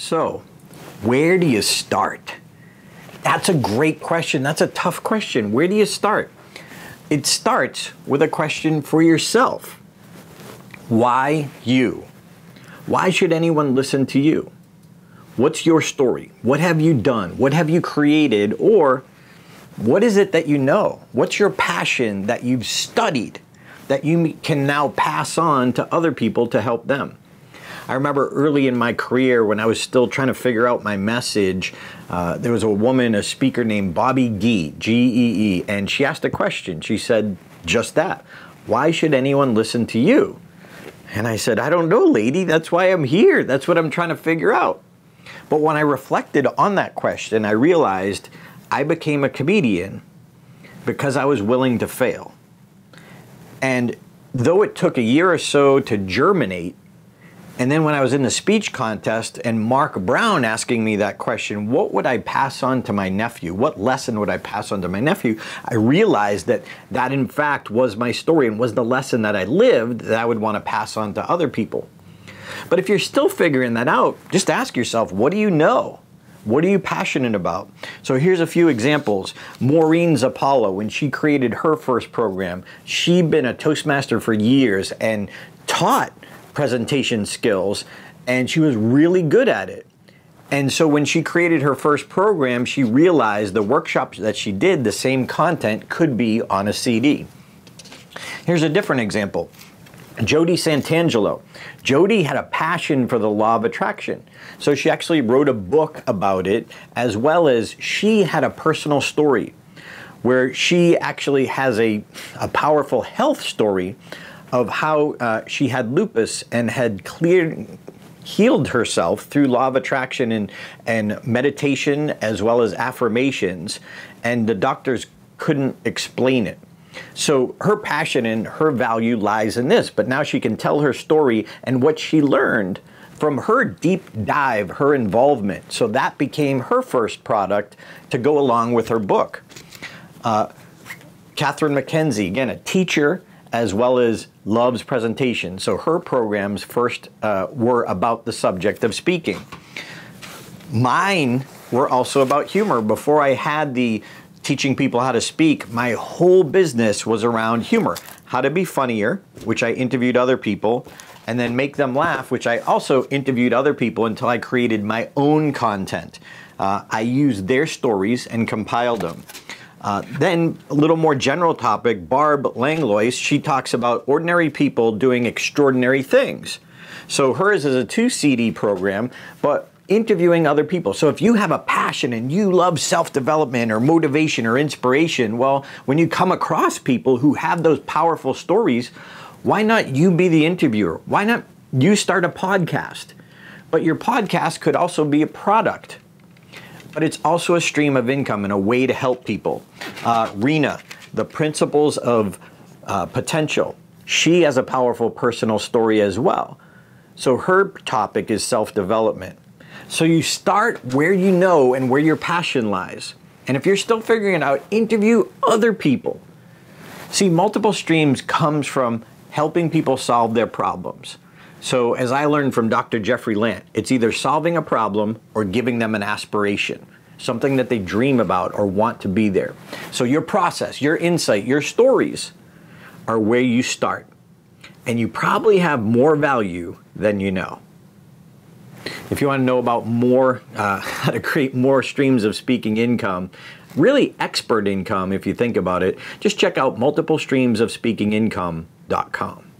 So, where do you start? That's a great question. That's a tough question. Where do you start? It starts with a question for yourself. Why you? Why should anyone listen to you? What's your story? What have you done? What have you created? Or what is it that you know? What's your passion that you've studied that you can now pass on to other people to help them? I remember early in my career when I was still trying to figure out my message, there was a woman, a speaker named Bobby Gee, G-E-E, and she asked a question. She said just that. Why should anyone listen to you? And I said, I don't know, lady. That's why I'm here. That's what I'm trying to figure out. But when I reflected on that question, I realized I became a comedian because I was willing to fail. And though it took a year or so to germinate, and then when I was in the speech contest and Mark Brown asking me that question, what would I pass on to my nephew? What lesson would I pass on to my nephew? I realized that that in fact was my story and was the lesson that I lived that I would want to pass on to other people. But if you're still figuring that out, just ask yourself, what do you know? What are you passionate about? So here's a few examples. Maureen Zappala, when she created her first program, she'd been a Toastmaster for years and taught presentation skills, and she was really good at it. And so when she created her first program, she realized the workshops that she did, the same content could be on a CD. Here's a different example. Jody Santangelo. Jody had a passion for the law of attraction. So she actually wrote a book about it, as well as she had a personal story where she actually has a powerful health story of how she had lupus and had healed herself through law of attraction and meditation as well as affirmations, and the doctors couldn't explain it. So her passion and her value lies in this, but now she can tell her story and what she learned from her deep dive, her involvement. So that became her first product to go along with her book. Catherine McKenzie, again, a teacher as well as loves presentation. So her programs first were about the subject of speaking. Mine were also about humor. Before I had the teaching people how to speak, my whole business was around humor. How to be funnier, which I interviewed other people, and then make them laugh, which I also interviewed other people until I created my own content. I used their stories and compiled them. Then a little more general topic, Barb Langlois, she talks about ordinary people doing extraordinary things. So hers is a 2 CD program, but interviewing other people. So if you have a passion and you love self-development or motivation or inspiration, well, when you come across people who have those powerful stories, why not you be the interviewer? Why not you start a podcast? But your podcast could also be a product. But it's also a stream of income and a way to help people. Rena, the principles of potential. She has a powerful personal story as well. So her topic is self-development. So you start where you know and where your passion lies. And if you're still figuring it out, interview other people. See, multiple streams comes from helping people solve their problems. So as I learned from Dr. Jeffrey Lant, it's either solving a problem or giving them an aspiration, something that they dream about or want to be there. So your process, your insight, your stories are where you start. And you probably have more value than you know. If you want to know about more, how to create more streams of speaking income, really expert income if you think about it, just check out multiplestreamsofspeakingincome.com.